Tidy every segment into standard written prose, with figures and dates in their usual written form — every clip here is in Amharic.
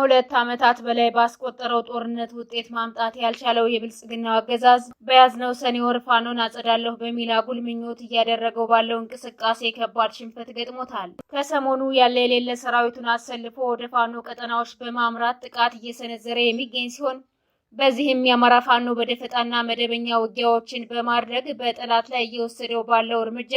ከሁለት ዓመታት በላይ ባስቆጠረው ጦርነት ውጤት ማምጣት ያልቻለው የብልጽግናው አገዛዝ በያዝነው ሰኔ ወር ፋኖን አጸዳለሁ በሚል አጉል ምኞት እያደረገው ባለው እንቅስቃሴ ከባድ ሽንፈት ገጥሞታል። ከሰሞኑ ያለ የሌለ ሰራዊቱን አሰልፎ ወደ ፋኖ ቀጠናዎች በማምራት ጥቃት እየሰነዘረ የሚገኝ ሲሆን በዚህም የአማራ ፋኖ በደፈጣና መደበኛ ውጊያዎችን በማድረግ በጠላት ላይ እየወሰደው ባለው እርምጃ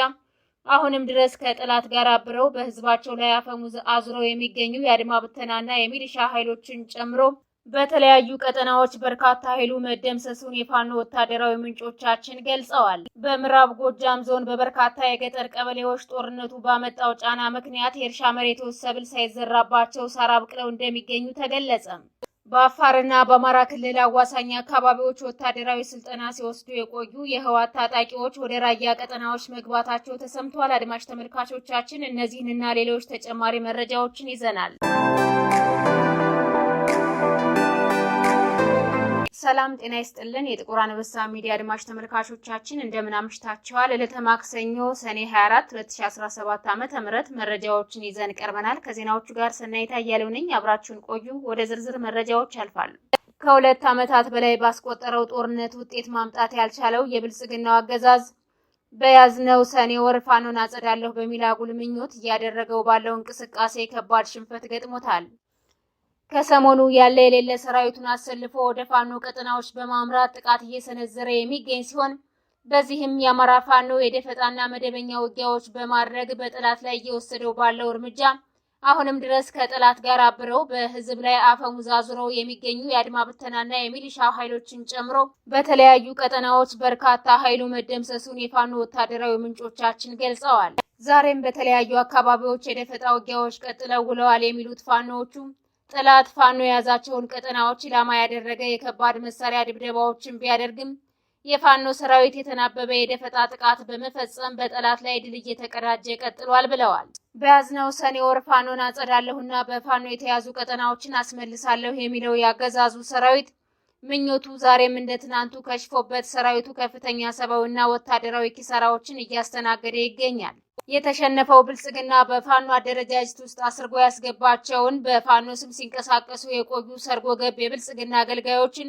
አሁንም ድረስ ከጠላት ጋር አብረው በህዝባቸው ላይ አፈሙዝ አዙረው የሚገኙ የአድማ ብተናና የሚሊሻ ኃይሎችን ጨምሮ በተለያዩ ቀጠናዎች በርካታ ኃይሉ መደምሰሱን የፋኖ ወታደራዊ ምንጮቻችን ገልጸዋል። በምዕራብ ጎጃም ዞን በበርካታ የገጠር ቀበሌዎች ጦርነቱ ባመጣው ጫና ምክንያት የእርሻ መሬቶች ሰብል ሳይዘራባቸው ሳር አብቅለው እንደሚገኙ ተገለጸ። በአፋርና በአማራ ክልል አዋሳኝ አካባቢዎች ወታደራዊ ስልጠና ሲወስዱ የቆዩ የህወሓት ታጣቂዎች ወደ ራያ ቀጠናዎች መግባታቸው ተሰምቷል። አድማጭ ተመልካቾቻችን እነዚህንና ሌሎች ተጨማሪ መረጃዎችን ይዘናል። ሰላም ጤና ይስጥልን። የጥቁር አንበሳ ሚዲያ አድማጭ ተመልካቾቻችን እንደምን አምሽታችኋል? ዕለተ ማክሰኞ ሰኔ 24 2017 ዓ.ም መረጃዎችን ይዘን ቀርበናል። ከዜናዎቹ ጋር ሰናይታ እያለው ነኝ። አብራችሁን ቆዩ። ወደ ዝርዝር መረጃዎች አልፋለሁ። ከሁለት ዓመታት በላይ ባስቆጠረው ጦርነት ውጤት ማምጣት ያልቻለው የብልጽግናው አገዛዝ በያዝነው ሰኔ ወር ፋኖን አጸዳለሁ በሚል አጉል ምኞት እያደረገው ባለው እንቅስቃሴ ከባድ ሽንፈት ገጥሞታል። ከሰሞኑ ያለ የሌለ ሰራዊቱን አሰልፎ ወደ ፋኖ ቀጠናዎች በማምራት ጥቃት እየሰነዘረ የሚገኝ ሲሆን በዚህም የአማራ ፋኖ የደፈጣና መደበኛ ውጊያዎች በማድረግ በጠላት ላይ እየወሰደው ባለው እርምጃ አሁንም ድረስ ከጠላት ጋር አብረው በህዝብ ላይ አፈሙዝ አዙረው የሚገኙ የአድማ ብተናና የሚሊሻ ኃይሎችን ጨምሮ በተለያዩ ቀጠናዎች በርካታ ኃይሉ መደምሰሱን የፋኖ ወታደራዊ ምንጮቻችን ገልጸዋል። ዛሬም በተለያዩ አካባቢዎች የደፈጣ ውጊያዎች ቀጥለው ውለዋል የሚሉት ፋኖዎቹ ጠላት ፋኖ የያዛቸውን ቀጠናዎች ኢላማ ያደረገ የከባድ መሳሪያ ድብደባዎችን ቢያደርግም የፋኖ ሰራዊት የተናበበ የደፈጣ ጥቃት በመፈጸም በጠላት ላይ ድል እየተቀዳጀ ቀጥሏል ብለዋል። በያዝነው ሰኔ ወር ፋኖን አጸዳለሁና በፋኖ የተያዙ ቀጠናዎችን አስመልሳለሁ የሚለው ያገዛዙ ሰራዊት ምኞቱ ዛሬም እንደ ትናንቱ ከሽፎበት ሰራዊቱ ከፍተኛ ሰብአዊና ወታደራዊ ኪሳራዎችን እያስተናገደ ይገኛል። የተሸነፈው ብልጽግና በፋኖ አደረጃጀት ውስጥ አስርጎ ያስገባቸውን በፋኖ ስም ሲንቀሳቀሱ የቆዩ ሰርጎ ገብ የብልጽግና አገልጋዮችን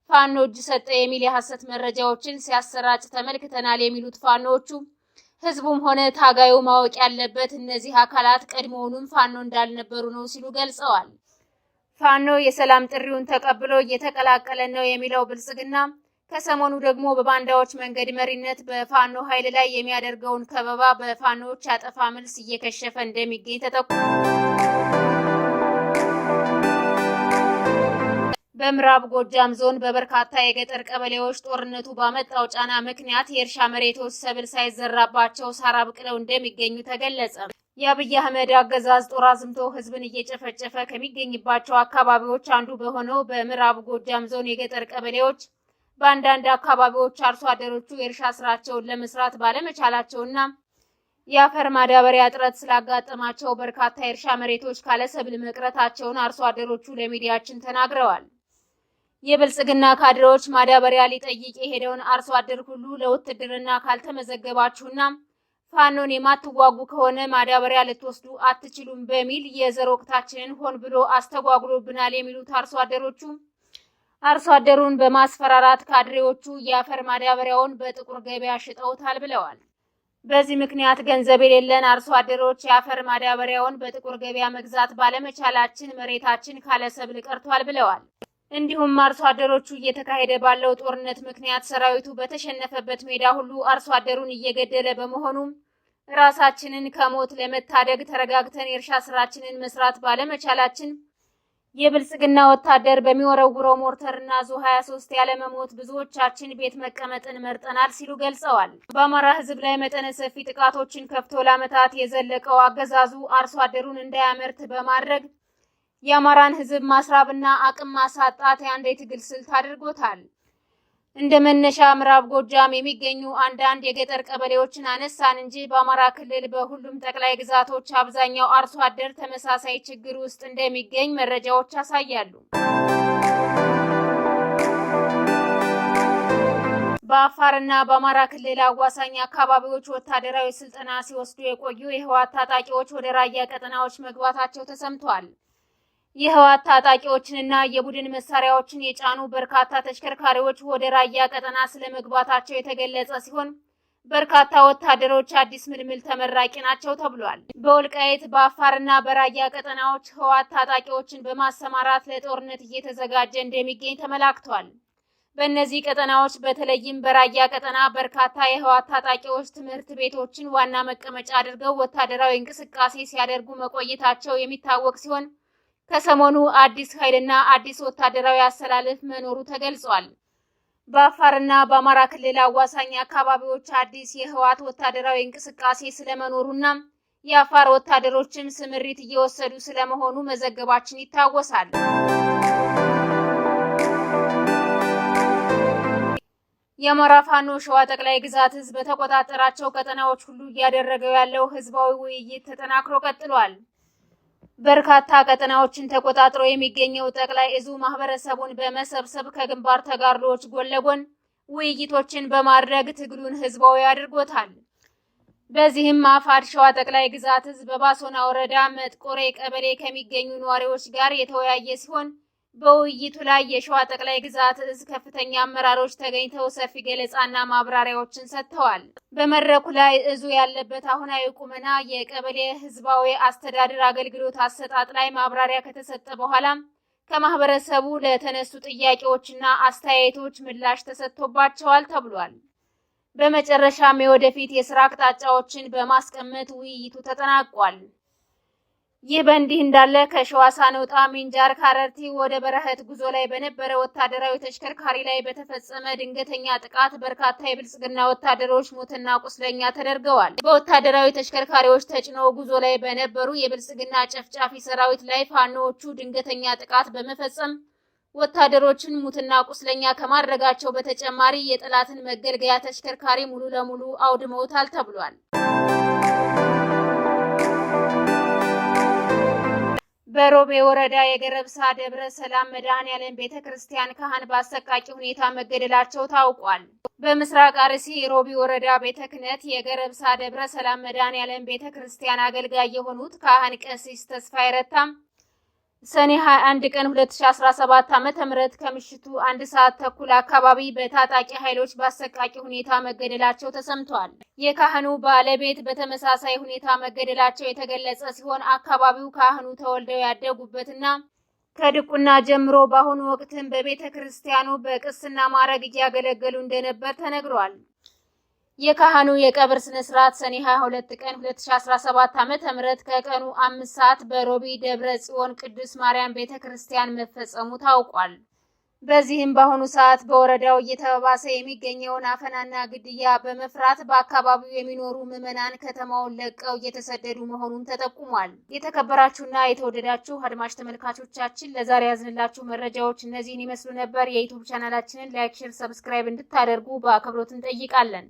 ፋኖ እጅ ሰጠ የሚል የሐሰት መረጃዎችን ሲያሰራጭ ተመልክተናል የሚሉት ፋኖዎቹ ህዝቡም ሆነ ታጋዩ ማወቅ ያለበት እነዚህ አካላት ቀድሞውንም ፋኖ እንዳልነበሩ ነው ሲሉ ገልጸዋል። ፋኖ የሰላም ጥሪውን ተቀብሎ እየተቀላቀለ ነው የሚለው ብልጽግና ከሰሞኑ ደግሞ በባንዳዎች መንገድ መሪነት በፋኖ ኃይል ላይ የሚያደርገውን ከበባ በፋኖዎች አጠፋ መልስ እየከሸፈ እንደሚገኝ ተጠቁሟል። በምዕራብ ጎጃም ዞን በበርካታ የገጠር ቀበሌዎች ጦርነቱ ባመጣው ጫና ምክንያት የእርሻ መሬቶች ሰብል ሳይዘራባቸው ሳር አብቅለው እንደሚገኙ ተገለጸ። የአብይ አህመድ አገዛዝ ጦር አዝምቶ ህዝብን እየጨፈጨፈ ከሚገኝባቸው አካባቢዎች አንዱ በሆነው በምዕራብ ጎጃም ዞን የገጠር ቀበሌዎች በአንዳንድ አካባቢዎች አርሶ አደሮቹ የእርሻ ስራቸውን ለመስራት ባለመቻላቸውና የአፈር ማዳበሪያ እጥረት ስላጋጠማቸው በርካታ የእርሻ መሬቶች ካለ ሰብል መቅረታቸውን አርሶ አደሮቹ ለሚዲያችን ተናግረዋል። የብልጽግና ካድሬዎች ማዳበሪያ ሊጠይቅ የሄደውን አርሶ አደር ሁሉ ለውትድርና ካልተመዘገባችሁና ፋኖን የማትዋጉ ከሆነ ማዳበሪያ ልትወስዱ አትችሉም በሚል የዘር ወቅታችንን ሆን ብሎ አስተጓጉሎብናል የሚሉት አርሶ አደሩን በማስፈራራት ካድሬዎቹ የአፈር ማዳበሪያውን በጥቁር ገበያ ሽጠውታል ብለዋል። በዚህ ምክንያት ገንዘብ የሌለን አርሶ አደሮች የአፈር ማዳበሪያውን በጥቁር ገበያ መግዛት ባለመቻላችን መሬታችን ካለ ሰብል ቀርቷል ብለዋል። እንዲሁም አርሶ አደሮቹ እየተካሄደ ባለው ጦርነት ምክንያት ሰራዊቱ በተሸነፈበት ሜዳ ሁሉ አርሶ አደሩን እየገደለ በመሆኑ ራሳችንን ከሞት ለመታደግ ተረጋግተን የእርሻ ስራችንን መስራት ባለመቻላችን የብልጽግና ወታደር በሚወረውረው ሞርተርና ዙ 23 ያለመሞት ብዙዎቻችን ቤት መቀመጥን መርጠናል ሲሉ ገልጸዋል። በአማራ ህዝብ ላይ መጠነ ሰፊ ጥቃቶችን ከፍቶ ለዓመታት የዘለቀው አገዛዙ አርሶ አደሩን እንዳያመርት በማድረግ የአማራን ህዝብ ማስራብና አቅም ማሳጣት የአንድ የትግል ስልት አድርጎታል። እንደ መነሻ ምዕራብ ጎጃም የሚገኙ አንዳንድ የገጠር ቀበሌዎችን አነሳን እንጂ በአማራ ክልል በሁሉም ጠቅላይ ግዛቶች አብዛኛው አርሶ አደር ተመሳሳይ ችግር ውስጥ እንደሚገኝ መረጃዎች ያሳያሉ። በአፋርና በአማራ ክልል አዋሳኝ አካባቢዎች ወታደራዊ ስልጠና ሲወስዱ የቆዩ የህወሓት ታጣቂዎች ወደ ራያ ቀጠናዎች መግባታቸው ተሰምቷል። የህወሓት ታጣቂዎችንና የቡድን መሳሪያዎችን የጫኑ በርካታ ተሽከርካሪዎች ወደ ራያ ቀጠና ስለመግባታቸው የተገለጸ ሲሆን በርካታ ወታደሮች አዲስ ምልምል ተመራቂ ናቸው ተብሏል። በወልቃይት በአፋርና በራያ ቀጠናዎች ህወሓት ታጣቂዎችን በማሰማራት ለጦርነት እየተዘጋጀ እንደሚገኝ ተመላክቷል። በእነዚህ ቀጠናዎች በተለይም በራያ ቀጠና በርካታ የህወሓት ታጣቂዎች ትምህርት ቤቶችን ዋና መቀመጫ አድርገው ወታደራዊ እንቅስቃሴ ሲያደርጉ መቆየታቸው የሚታወቅ ሲሆን ከሰሞኑ አዲስ ኃይልና አዲስ ወታደራዊ አሰላለፍ መኖሩ ተገልጿል። በአፋርና በአማራ ክልል አዋሳኝ አካባቢዎች አዲስ የህወሓት ወታደራዊ እንቅስቃሴ ስለመኖሩና የአፋር ወታደሮችም ስምሪት እየወሰዱ ስለመሆኑ መዘገባችን ይታወሳል። የአማራ ፋኖ ሸዋ ጠቅላይ ግዛት ህዝብ በተቆጣጠራቸው ቀጠናዎች ሁሉ እያደረገው ያለው ህዝባዊ ውይይት ተጠናክሮ ቀጥሏል። በርካታ ቀጠናዎችን ተቆጣጥሮ የሚገኘው ጠቅላይ እዙ ማህበረሰቡን በመሰብሰብ ከግንባር ተጋድሎዎች ጎን ለጎን ውይይቶችን በማድረግ ትግሉን ህዝባዊ አድርጎታል። በዚህም አፋድ ሸዋ ጠቅላይ ግዛት ህዝብ በባሶና ወረዳ መጥቆሬ ቀበሌ ከሚገኙ ነዋሪዎች ጋር የተወያየ ሲሆን በውይይቱ ላይ የሸዋ ጠቅላይ ግዛት እዝ ከፍተኛ አመራሮች ተገኝተው ሰፊ ገለጻና ማብራሪያዎችን ሰጥተዋል። በመድረኩ ላይ እዙ ያለበት አሁናዊ ቁመና፣ የቀበሌ ህዝባዊ አስተዳደር አገልግሎት አሰጣጥ ላይ ማብራሪያ ከተሰጠ በኋላ ከማህበረሰቡ ለተነሱ ጥያቄዎችና አስተያየቶች ምላሽ ተሰጥቶባቸዋል ተብሏል። በመጨረሻም የወደፊት የስራ አቅጣጫዎችን በማስቀመጥ ውይይቱ ተጠናቋል። ይህ በእንዲህ እንዳለ ከሸዋ ሳንወጣ ሚንጃር ካረርቲ ወደ በረሀት ጉዞ ላይ በነበረ ወታደራዊ ተሽከርካሪ ላይ በተፈጸመ ድንገተኛ ጥቃት በርካታ የብልጽግና ወታደሮች ሞትና ቁስለኛ ተደርገዋል። በወታደራዊ ተሽከርካሪዎች ተጭነው ጉዞ ላይ በነበሩ የብልጽግና ጨፍጫፊ ሰራዊት ላይ ፋኖዎቹ ድንገተኛ ጥቃት በመፈጸም ወታደሮችን ሙትና ቁስለኛ ከማድረጋቸው በተጨማሪ የጠላትን መገልገያ ተሽከርካሪ ሙሉ ለሙሉ አውድመውታል ተብሏል። በሮቤ ወረዳ የገረብሳ ደብረ ሰላም መድኃኔዓለም ቤተክርስቲያን ካህን በአሰቃቂ ሁኔታ መገደላቸው ታውቋል። በምስራቅ አርሲ ሮቢ ወረዳ ቤተ ክህነት የገረብሳ ደብረ ሰላም መድኃኔዓለም ቤተክርስቲያን አገልጋይ የሆኑት ካህን ቀሲስ ተስፋዬ ረታም ሰኔ 21 ቀን 2017 ዓ.ም ከምሽቱ 1 ሰዓት ተኩል አካባቢ በታጣቂ ኃይሎች በአሰቃቂ ሁኔታ መገደላቸው ተሰምቷል። የካህኑ ባለቤት በተመሳሳይ ሁኔታ መገደላቸው የተገለጸ ሲሆን አካባቢው ካህኑ ተወልደው ያደጉበትና ከድቁና ጀምሮ በአሁኑ ወቅትም በቤተ ክርስቲያኑ በቅስና ማዕረግ እያገለገሉ እንደነበር ተነግሯል። የካህኑ የቀብር ስነ ስርዓት ሰኔ 22 ቀን 2017 ዓ.ም ከቀኑ 5 ሰዓት በሮቢ ደብረ ጽዮን ቅዱስ ማርያም ቤተክርስቲያን መፈጸሙ ታውቋል። በዚህም በአሁኑ ሰዓት በወረዳው እየተባባሰ የሚገኘውን አፈናና ግድያ በመፍራት በአካባቢው የሚኖሩ ምዕመናን ከተማውን ለቀው እየተሰደዱ መሆኑን ተጠቁሟል። የተከበራችሁና የተወደዳችሁ አድማጭ ተመልካቾቻችን ለዛሬ ያዝንላችሁ መረጃዎች እነዚህን ይመስሉ ነበር። የዩቲዩብ ቻናላችንን ላይክ፣ ሼር፣ ሰብስክራይብ እንድታደርጉ በአክብሮት እንጠይቃለን።